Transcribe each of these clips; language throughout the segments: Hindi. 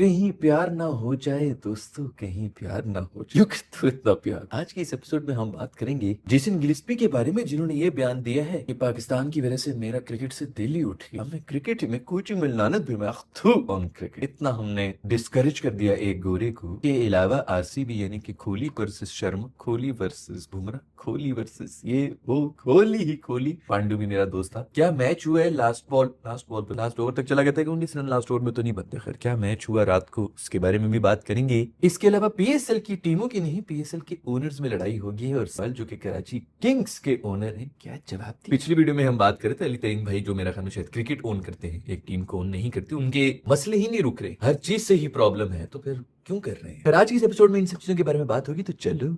कहीं प्यार ना हो जाए दोस्तों, कहीं प्यार ना हो जाए तो इतना प्यार। आज के इस एपिसोड में हम बात करेंगे जेसन गिलिस्पी के बारे में, जिन्होंने ये बयान दिया है कि पाकिस्तान की वजह से मेरा क्रिकेट से दिल ही उठ गया। हमें क्रिकेट में कोचिंग में लानत भी, मैं थू ऑन क्रिकेट। इतना हमने डिस्करेज कर दिया एक गोरे को। के अलावा आरसीबी यानी कि Kohli versus Sharma, Kohli versus Bumrah, Kohli versus ये वो, कोहली ही कोहली। पांडु भी मेरा दोस्त था। क्या मैच हुआ है? लास्ट बॉल पे लास्ट ओवर तक चला गया था कि 19 रन लास्ट ओवर में तो नहीं बनते। खैर, क्या मैच हुआ रात को, उसके बारे में भी बात करेंगे। इसके अलावा पीएसएल की टीमों की नहीं, पीएसएल के ओनर्स में लड़ाई होगी और साल जो कि कराची किंग्स के ओनर हैं, क्या जवाब दिया। पिछली वीडियो में हम बात कर रहे थे अली तरीन भाई, जो मेरा ख्याल में शायद क्रिकेट ओन करते हैं, एक टीम को ओन नहीं करते, उनके मसले ही नहीं रुक रहे, हर चीज से ही प्रॉब्लम है, तो फिर क्यों कर रहे हैं। फिर आज के इस एपिसोड में इन सब चीजों के बारे में बात होगी, तो चलो।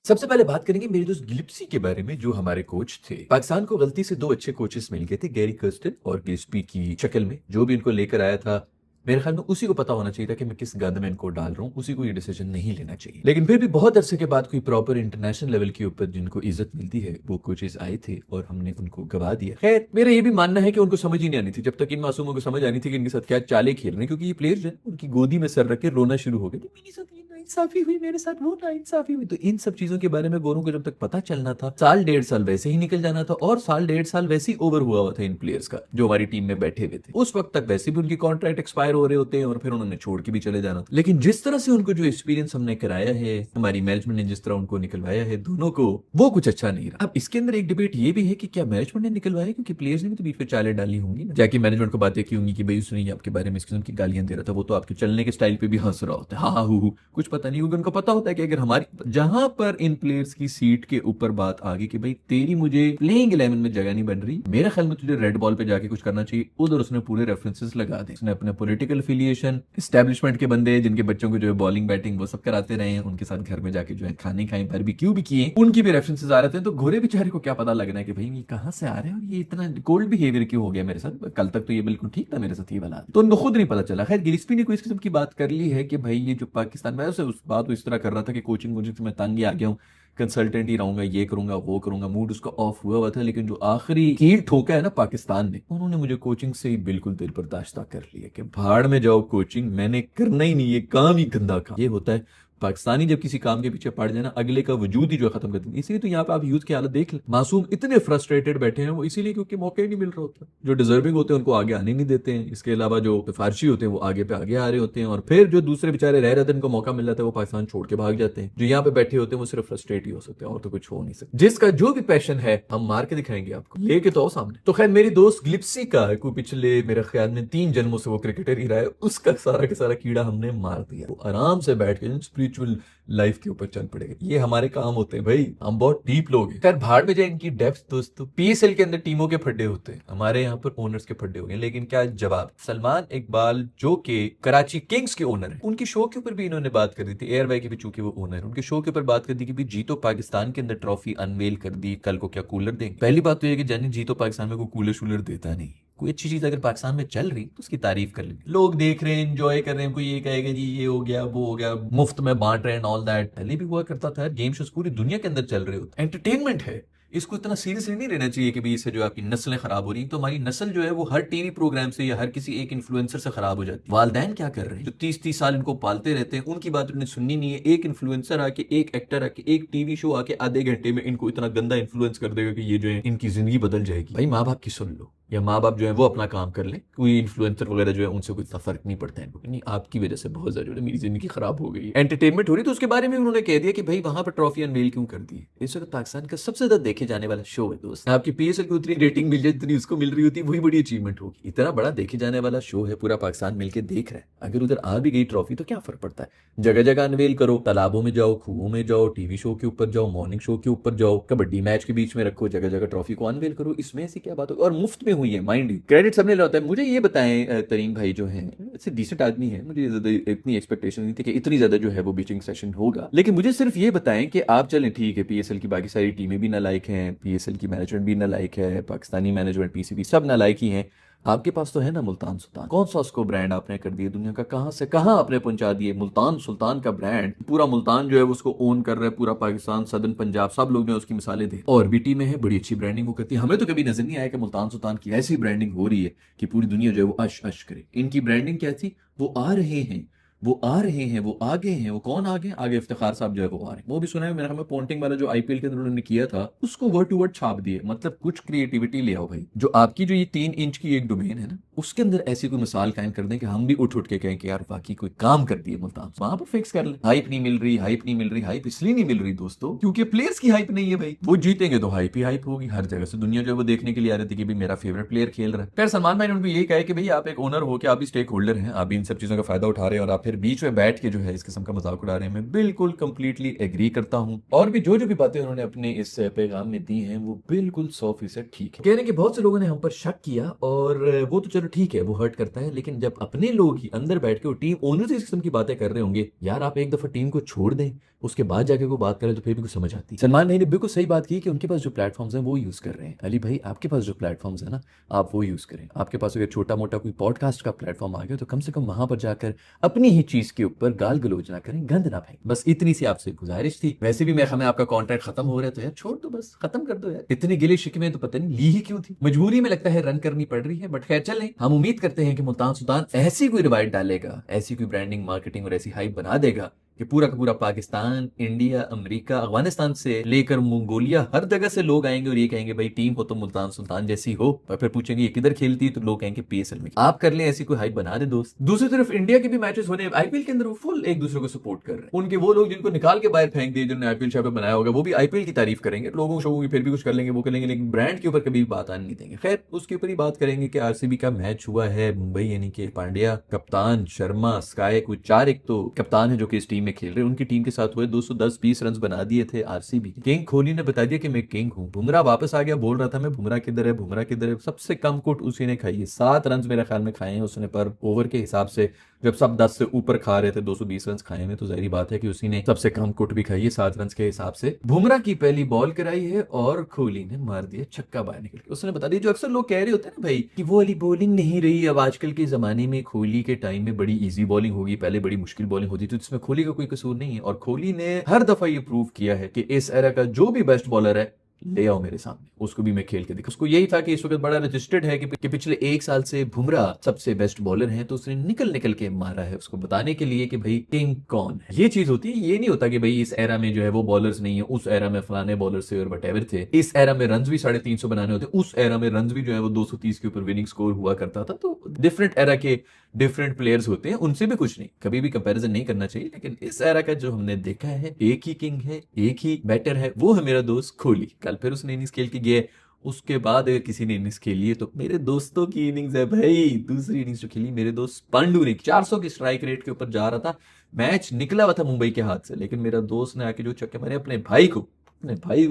सबसे पहले बात करेंगे मेरे दोस्त गिलिप्सी के बारे में, जो हमारे कोच थे। पाकिस्तान को गलती से दो अच्छे कोचेस मिल गए थे, गैरी कर्स्टन और गिलिस्पी की शक्ल में। जो भी इनको लेकर आया था, मेरे ख्याल में उसी को पता होना चाहिए था कि मैं किस गंद में इनको डाल रहा हूँ, उसी को ये डिसीजन नहीं लेना चाहिए। लेकिन फिर भी बहुत अरसे के बाद कोई प्रॉपर इंटरनेशनल लेवल के ऊपर जिनको इज्जत मिलती है, वो कोचेस आए थे और हमने उनको गवा दिया। खैर, मेरा ये भी मानना है कि उनको समझ ही नहीं आनी थी, जब तक इन मासूमों को समझ आनी थी कि इनके साथ क्या चालें खेल रहे हैं, क्योंकि ये प्लेयर्स हैं, उनकी गोदी में सर रख के रोना शुरू हो गए थे, मेरे साथ ये नाइंसाफी हुई, मेरे साथ वो नाइंसाफी हुई। तो इन सब चीजों के बारे में गोरों को जब तक पता चलना था, साल डेढ़ साल वैसे ही निकल जाना था, और साल डेढ़ साल वैसे ही ओवर हुआ था इन प्लेयर्स का जो हमारी टीम में बैठे हुए थे। उस वक्त तक वैसे भी उनकी कॉन्ट्रैक्ट एक्सपायर हो रहे होते हैं और फिर उन्होंने छोड़ के भी चले जाना था। लेकिन जिस तरह से उनको जो एक्सपीरियंस हमने कराया है, हमारी मैनेजमेंट ने जिस तरह उनको निकलवाया है दोनों को, वो कुछ अच्छा नहीं रहा। अब इसके अंदर एक डिबेट ये भी है कि क्या मैनेजमेंट ने निकलवाया, क्योंकि प्लेयर्स ने भी तो बीच में चालें डाली होंगी ना, जाके मैनेजमेंट को बातें की होंगी कि भाई उसने आपके बारे में इस किस्म की गालियां दे रहा था, वो तो आपके चलने के स्टाइल पे भी हंस रहा होता है, हाँ हाँ हु, कुछ पता नहीं, क्योंकि उनको पता होता है कि अगर हमारी जहां पर इन प्लेयर्स की सीट के ऊपर बात आ गई कि भाई तेरी मुझे प्लेइंग 11 में जगह नहीं बन रही, मेरे ख्याल में तुझे रेड बॉल पे जाके कुछ करना चाहिए, उधर उसने पूरे रेफरेंसेस लगा दे। उसने अपने पॉलिटिकल एफिलिएशन, एस्टेब्लिशमेंट के बंदे जिनके बच्चों को जो है बॉलिंग बैटिंग वो सब कराते रहे हैं, उनके साथ घर में जाके जो है खाने खाए, बारबेक्यू भी किए, उनकी भी रेफरेंसेस आ रहे थे। तो घोड़े बेचारे को क्या पता लगना है कि भाई ये कहां से आ रहे हैं और ये इतना कोल्ड बिहेवियर क्यों हो गया मेरे साथ, कल तक तो ये बिल्कुल ठीक था मेरे साथ, ये वाला तो उनको खुद नहीं पता चला। खैर, गिलिस्पी ने कोई इस किस्म की बात कर ली है कि भाई ये जो पाकिस्तान में, उस बात को इस तरह कर रहा था कि कोचिंग से मैं तंग ही आ गया हूँ, कंसल्टेंट ही रहूंगा, ये करूंगा वो करूंगा, मूड उसका ऑफ हुआ था। लेकिन जो आखिरी कील ठोका है ना पाकिस्तान ने, उन्होंने मुझे कोचिंग से ही बिल्कुल दिल बर्दाश्त कर लिया कि भाड़ में जाओ कोचिंग, मैंने करना ही नहीं, ये काम ही गंदा काम। ये होता है पाकिस्तानी जब किसी काम के पीछे पड़ जाए ना, अगले का वजूद ही जो है खत्म कर देते हैं। इसीलिए तो यहाँ पे आप यूथ की हालत देख लें, मासूम इतने फ्रस्ट्रेटेड बैठे हैं, वो इसीलिए क्योंकि मौका ही नहीं मिल रहा होता। जो डिजर्विंग होते हैं उनको आगे आने नहीं देते हैं, इसके अलावा जो सिफारशी होते हैं वो आगे पे आगे आ रहे होते हैं, और फिर जो दूसरे बेचारे रह रहे थे उनको मौका मिल जाता है, वो पाकिस्तान छोड़ के भाग जाते हैं। जो यहाँ पे बैठे होते हैं वो सिर्फ फ्रस्ट्रेट ही हो सकते हैं, और तो कुछ हो नहीं सकता। जिसका जो भी पैशन है हम मार के दिखाएंगे आपको, लेके तो आओ सामने। तो खैर, मेरी दोस्त ग्लिप्सी का कोई पिछले मेरे ख्याल में 3 जन्मों से वो क्रिकेटर ही रहा है, उसका सारा के सारा कीड़ा हमने मार दिया। वो आराम से बैठ के स्पिरिचुअल लाइफ के ऊपर चल पड़ेगा। ये हमारे काम होते हैं भाई, हम बहुत डीप लोग हैं। खैर, भाड़ में जाए इनकी डेप्थ दोस्तों। पीएसएल के अंदर टीमों के फड्डे होते हैं, हमारे यहाँ पर ओनर्स के फड्डे हो गए। लेकिन क्या जवाब, सलमान इकबाल जो के कराची किंग्स के ओनर है, उनकी शो के ऊपर भी इन्होंने बात कर दी थी, एयर वाई की भी चूंकि वो ओनर है, उनके शो के ऊपर बात कर दी कि जीतो पाकिस्तान के अंदर ट्रॉफी अनवेल कर दी, कल को क्या कूलर देंगे। पहली बात तो ये कि जानी जीतो पाकिस्तान में कोई कूलर शूलर देता नहीं। कोई अच्छी चीज अगर पाकिस्तान में चल रही तो उसकी तारीफ कर लेंगे, लोग देख रहे हैं, एंजॉय कर रहे हैं, कोई ये कहेगा जी ये हो गया वो हो गया, मुफ्त में बांट रहे हैं ऑल दैट। पहले भी हुआ करता था, गेम शोज पूरी दुनिया के अंदर चल रहे होते, एंटरटेनमेंट है, इसको इतना सीरियसली नहीं लेना चाहिए कि भाई इससे जो आपकी नस्लें खराब हो रही हैं। तो हमारी नस्ल जो है वो हर टीवी प्रोग्राम से या हर किसी एक इन्फ्लुएंसर से खराब हो जाती है। वालदैन क्या कर रहे हैं, जो 30-30 साल इनको पालते रहते हैं, उनकी बात उन्हें सुननी नहीं है। एक इन्फ्लुएंसर आके, एक एक्टर आके, एक टीवी शो आके आधे घंटे में इनको इतना गंदा इन्फ्लुएंस कर देगा कि ये जो है इनकी जिंदगी बदल जाएगी। भाई माँ बाप की सुन लो, या माँ बाप जो है वो अपना काम कर लें, कोई इन्फ्लुएंसर वगैरह जो है उनसे कोई इतना फर्क नहीं पड़ता है इनको। नहीं, आपकी वजह से बहुत ज्यादा जो है मेरी जिंदगी खराब हो गई, एंटरटेनमेंट हो रही। तो उसके बारे में उन्होंने कह दिया कि भाई वहां पर ट्रॉफी अनवेल क्यों कर दी। इस वक्त पाकिस्तान का सबसे ज्यादा देखे जाने वाला शो है दोस्त। आपकी पीएसएल को उतनी रेटिंग मिल जाए जितनी उसको मिल रही होती है, वही बड़ी अचीवमेंट होगी। इतना बड़ा देखे जाने वाला शो है, पूरा पाकिस्तान मिलकर देख रहा है, अगर उधर आ भी गई ट्रॉफी तो क्या फर्क पड़ता है। जगह जगह अनवेल करो, तालाबों में जाओ, खुओं में जाओ, टीवी शो के ऊपर जाओ, मॉर्निंग शो के ऊपर जाओ, कबड्डी मैच के बीच में रखो, जगह जगह ट्रॉफी को अनवेल करो, इसमें से क्या बात होगी। और मुफ्त में हुई है, माइंड यू, क्रेडिट सबने लिया होता है। मुझे ये बताएं, तरीन भाई जो है ऐसे डिसेंट आदमी है, मुझे इतनी एक्सपेक्टेशन नहीं थी कि इतनी ज्यादा जो है वो बीचिंग सेशन होगा। लेकिन मुझे सिर्फ ये बताएं कि आप चलें ठीक है, पीएसएल की बाकी सारी टीमें भी नालायक हैं, पीएसएल की मैनेजमेंट भी नालायक है, पाकिस्तानी मैनेजमेंट पीसीबी सब नालायक ही हैं, आपके पास तो है ना मुल्तान सुल्तान, कौन सा उसको ब्रांड आपने कर दिया दुनिया का, कहां से कहां आपने पहुंचा दिए। मुल्तान सुल्तान का ब्रांड पूरा मुल्तान जो है वो उसको ओन कर रहा है, पूरा पाकिस्तान, सदर्न पंजाब, सब लोग ने उसकी मिसालें दी। और भी टीमें हैं, बड़ी अच्छी ब्रांडिंग वो करती है। हमें तो कभी नजर नहीं आया कि मुल्तान सुल्तान की ऐसी ब्रांडिंग हो रही है कि पूरी दुनिया जो है वो अश अश करे। इनकी ब्रांडिंग क्या थी, वो आ रहे हैं, वो आ रहे हैं, वो आगे हैं। वो कौन आगे, आगे इफ्तिखार साहब जो है वो आ रहे हैं। वो भी सुना है मेरे ख्याल में पॉन्टिंग वाला जो आईपीएल के अंदर उन्होंने किया था, उसको वर्ड टू वर्ड छाप दिए। मतलब कुछ क्रिएटिविटी ले आओ भाई। जो आपकी जो ये 3 इंच की एक डोमेन है ना, उसके अंदर ऐसी कोई मिसाल कायम कर दें कि हम भी उठ उठ के कहें कि यार बाकी कोई काम कर दिए मुल्तान, वहां पर फिक्स कर ले। हाइप नहीं मिल रही, हाइप नहीं मिल रही। हाइप इसलिए नहीं मिल रही दोस्तों क्योंकि प्लेयर्स की हाइप नहीं है भाई। वो जीतेंगे तो हाइप ही हाइप होगी। हर जगह से दुनिया जो है वो देखने के लिए आ रही थी कि भाई मेरा फेवरेट प्लेयर खेल रहा है। फिर सलमान भाई ने उनको यही कहा कि भाई आप एक ओनर हो के आप भी स्टेक होल्डर हैं, आप भी इन सब चीजों का फायदा उठा रहे हैं और आप फिर बीच में बैठ के जो है इस किस्म का मजाक उड़ा रहे हैं। मैं बिल्कुल कंप्लीटली एग्री करता हूं। और भी जो भी बातें उन्होंने अपने इस पैगाम में दी हैं वो बिल्कुल 100% ठीक है। कहने के बहुत से लोगों ने हम पर शक किया और वो तो चलो ठीक है, वो हर्ट करता है, लेकिन जब अपने लोग ही अंदर बैठ के वो टीम ओनर इस किस्म की बातें कर रहे होंगे, यार आप एक दफा टीम को छोड़ दें, उसके बाद जाके कोई बात करें तो फिर भी कुछ समझ आती है। सलमान भाई ने बिल्कुल सही बात की कि उनके पास जो प्लेटफॉर्म्स हैं वो यूज कर रहे हैं। अली भाई आपके पास जो प्लेटफॉर्म्स है ना, आप वो यूज करें। आपके पास अगर छोटा मोटा कोई पॉडकास्ट का प्लेटफॉर्म आ गया तो कम से कम वहां पर जाकर अपनी ही चीज के ऊपर गाल गलोच ना करें, गंद ना भाई। बस इतनी सी आपसे गुजारिश थी। वैसे भी मैं हमें आपका कॉन्ट्रैक्ट खत्म हो रहा है तो यार छोड़ दो, बस खत्म कर दो यार। इतनी गिले शिकवे तो पता नहीं ली ही क्यों थी, मजबूरी में लगता है रन करनी पड़ रही है। बट खैर चलें, हम उम्मीद करते हैं कि मुल्तान सुल्तान ऐसी कोई रिवाइट डालेगा, ऐसी कोई ब्रांडिंग मार्केटिंग और ऐसी हाइप बना देगा कि पूरा का पूरा पाकिस्तान, इंडिया, अमेरिका, अफगानिस्तान से लेकर मंगोलिया, हर जगह से लोग आएंगे और ये कहेंगे भाई टीम हो तो मुल्तान सुल्तान जैसी हो। और फिर पूछेंगे ये किधर खेलती है तो लोग कहेंगे पीएसएल में। आप कर लें ऐसी कोई हाइप बना दे दोस्त। दूसरी तरफ इंडिया के भी मैचेस होने आईपीएल के अंदर वो फुल एक दूसरे को सपोर्ट कर रहे हैं। उनके वो लोग जिनको निकाल के बाहर फेंक दिए, जिन्होंने आईपीएल शायद बनाया होगा, वो भी आईपीएल की तारीफ करेंगे। लोगों शो की फिर भी कुछ कर लेंगे, वो कर लेंगे, लेकिन ब्रांड के ऊपर कभी बात आने नहीं देंगे। खैर उसके ऊपर ही बात करेंगे कि आरसीबी का मैच हुआ है मुंबई, यानी कि पांड्या, कप्तान, शर्मा, स्काई, कुछ 4 एक तो कप्तान है जो कि इस टीम में खेल रहे हैं, उनकी टीम के साथ हुए 210-20 रन बना दिए थे आरसीबी। किंग कोहली ने बता दिया कि मैं किंग हूं। बुमराह वापस आ गया, बोल रहा था मैं बुमराह किधर है, बुमराह किधर है। सबसे कम कुट उसी ने खाई है, 7 रन मेरे ख्याल में खाए हैं उसने पर ओवर के हिसाब से। जब सब 10 से ऊपर खा रहे थे, 220 रन खाए हैं, तो जाहिर बात है कि उसी ने सबसे कम कुट भी खाई है 7 रन के हिसाब से। बुमराह की पहली बॉल कराई है और कोहली ने मार दिया छक्का बाहर निकल के। उसने बता दिया जो अक्सर लोग कह रहे होते हैं ना भाई कि वो वाली बॉलिंग नहीं रही अब आजकल के जमाने में। कोहली के टाइम में बड़ी इजी बॉलिंग होगी, पहले बड़ी मुश्किल बॉलिंग होती थी, तो इसमें कोहली का कोई कसूर नहीं है। और कोहली ने हर दफा ये प्रूव किया है कि इस एरा का जो भी बेस्ट बॉलर है ले आओ मेरे सामने, उसको भी मैं खेल के दिखा। उसको यही था कि इस वक्त बड़ा रजिस्टर्ड है कि पिछले 1 साल से बुमराह सबसे बेस्ट बॉलर हैं, तो उसने निकल निकल के मारा है उसको बताने के लिए कि भाई किंग कौन है। ये चीज होती है, ये नहीं होता कि भाई इस एरा में जो है वो बॉलर्स नहीं है, उस एरा में फलाने बॉलर से और वटेवर थे। इस एरा में रन भी 350 बनाने होते, उस एरा में रन भी जो है वो 230 के ऊपर विनिंग स्कोर हुआ करता था। तो डिफरेंट एरा के डिफरेंट प्लेयर्स होते हैं, उनसे भी कुछ नहीं, कभी भी कंपैरिजन नहीं करना चाहिए। लेकिन इस एरा का जो हमने देखा है, एक ही किंग है, एक ही बैटर है, वो है मेरा दोस्त कोहली। कल फिर उसने इनिंग्स खेल के गया, उसके बाद अगर किसी ने इनिंग्स खेली है तो मेरे दोस्तों की इनिंग्स है भाई। दूसरी इनिंग्स जो खेली मेरे दोस्त पांडू ने 400 की स्ट्राइक रेट के ऊपर जा रहा था, मैच निकला हुआ था मुंबई के हाथ से, लेकिन मेरा दोस्त ने आके जो छक्के मारे अपने भाई को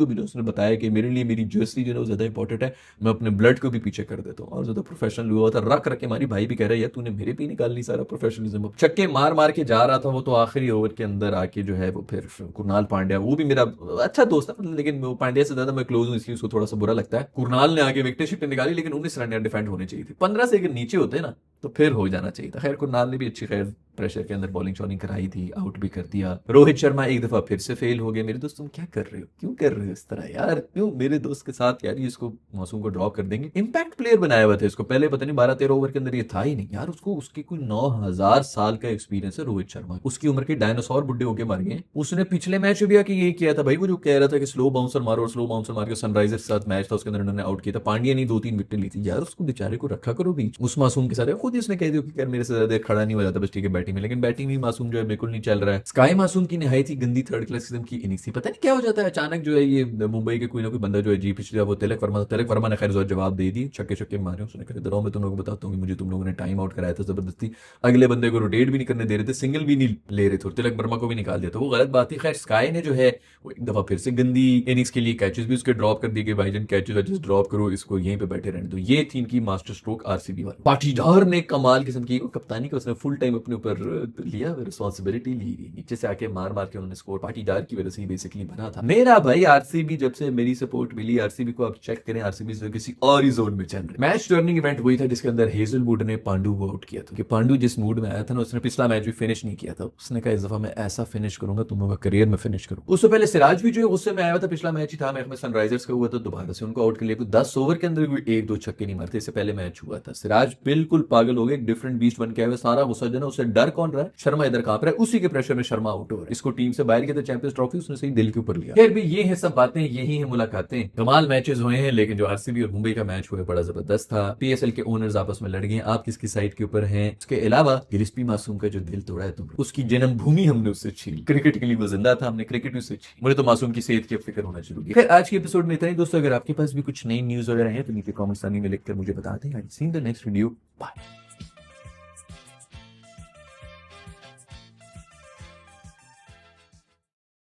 भी उसने बताया कि मेरे लिए मेरी जर्सी जो है वो ज्यादा इंपॉर्टेंट है, मैं अपने ब्लड को भी पीछे कर देता हूँ। और ज्यादा प्रोफेशनल हुआ था, रख के हमारी भाई भी कह रहा है यार तूने मेरे पे निकालनी सारा प्रोफेशनलिज्म। छक्के मार मार के जा रहा था वो, तो आखिरी ओवर के अंदर आके जो है वो फिर कुरनाल पांड्या, वो भी मेरा अच्छा दोस्त है, लेकिन वो पांड्या से ज्यादा मैं क्लोज हूँ इसलिए उसको थोड़ा सा बुरा लगता है। कुरनाल ने आगे विकेट शिफ्ट निकाली, लेकिन 19 रन डिफेंड होने चाहिए थे। 15 से अगर नीचे होते ना तो फिर हो जाना चाहिए था। खैर कुरनाल ने भी अच्छी खैर प्रेशर के अंदर बॉलिंग शॉलिंग कराई थी, आउट भी कर दिया। रोहित शर्मा एक दफा फिर से फेल हो गए। मेरे दोस्त तुम क्या कर रहे हो, क्यों कर रहे हो इस तरह यार, क्यों मेरे दोस्त के साथ यार, इसको मौसम को ड्रॉप कर देंगे। इंपैक्ट प्लेयर बनाया हुआ था इसको, पहले पता नहीं 12-13 ओवर के अंदर ये था ही नहीं यार। उसको उसकी कोई 9000 साल का एक्सपीरियंस है रोहित शर्मा, उसकी उम्र के डायनासोर बुढ़े होके मर गए। उसने पिछले मैच में भी आके यही किया था भाई, वो जो कह रहा था कि स्लो बाउंसर मारो, और स्लो बाउंसर मार के सनराइजर्स के साथ मैच था उसके अंदर उन्होंने आउट किया था। पांड्या ने 2-3 विकेट ली थी यार, उसको बेचारे को रखा करो बीच उस मासूम के साथ। खुद ही उसने कह दिया कि यार मेरे से ज्यादा खड़ा नहीं हो जाता, बस ठीक है बैटिंग में, लेकिन बैटिंग भी मासूम जो है बिल्कुल नहीं चल रहा है। स्काई मासूम की निहायत ही गंदी थर्ड क्लास किस्म की इनिंग्स थी, पता नहीं क्या हो जाता है अचानक जो है ये मुंबई के कोई ना कोई बंदा जो है जी पिछले वो तिलक वर्मा ने खैर जवाब दे दी, छक्के छक्के मारे उसने, कहा दराओ मैं तुम लोगों को बताता हूँ कि मुझे तुम लोगों ने टाइम आउट कराया था जबरदस्ती, अगले बंदे को रोटेट भी नहीं करने दे रहे थे, सिंगल भी नहीं ले रहे थे, तिलक वर्मा को भी निकाल दिया था, वो गलत बात थी। खैर स्काई ने जो है वो एक दफा फिर से गंदी इनिंग्स के लिए कैचेस भी उसके ड्रॉप कर दिए, भाईजान कैचेस ड्रॉप करो, इसको यहीं पे बैठे रहने दो। ये थी इनकी मास्टर स्ट्रोक आरसीबी वाली। पाटीदार ने उसने कमाल किस्म की कप्तानी का उसने फुल टाइम अपने ऊपर लिया, रिस्पॉन्सिबिलिटी ली, नीचे से आके मार मार के उन्होंने स्कोर पाटीदार की वजह से बेसिकली बना था। मेरा भाई आरसीबी जब से मेरी सपोर्ट मिली, आरसीबी को आप चेक करें, आरसीबी से किसी और ही जोन में चल रहे। मैच टर्निंग इवेंट वही था जिसके अंदर हेजलवुड ने पांडु को आउट किया था, कि पांडु जिस मूड में आया था ना, उसने पिछला मैच भी फिनिश नहीं किया था, उसने कहा इस दफा मैं ऐसा फिनिश करूंगा तुम्हारा करियर में फिनिश करूँ। उससे पहले सिराज भी जो है गुस्से में आया था, पिछला मैच ही था मैं सनराइजर्स का हुआ था, दोबारा से उनको आउट के लिए 10 ओवर के अंदर भी 1-2 छक्के नहीं मारते, इससे पहले मैच हुआ था। सिराज बिल्कुल पागल हो गए, एक डिफरेंट बीस्ट बन के आए हुए, सारा गुस्सा जो है उससे डर कौन रहा है, शर्मा इधर कांप रहा है, उसी के प्रेशर में शर्मा आउट हो रहा है, इसको टीम से बाहर किया था, चैंपियंस ट्रॉफी उसने सही दिल के ऊपर लिया। फिर भी ये है सब बातें, यही है मुलाकातें, कमाल मैचेस हुए हैं, लेकिन जो आरसीबी और मुंबई का मैच हुआ बड़ा जबरदस्त था। पीएसएल के ओनर्स आपस में लड़ गए, आप किसकी साइड के ऊपर हैं। उसके अलावा गिलिस्पी मासूम का जो दिल तोड़ा है तुमने, उसकी जन्मभूमि हमने उससे छीनी, क्रिकेट के लिए वो जिंदा था, हमने क्रिकेट उससे छीनी। मुझे तो मासूम की सेहत की फिक्र होना जरूरी है। खैर आज के एपिसोड में इतना ही दोस्तों, अगर आपके पास भी कुछ नई न्यूज वगैरह है तो नीचे कमेंट्स में लिखकर मुझे बता दें। I see in the next video, bye.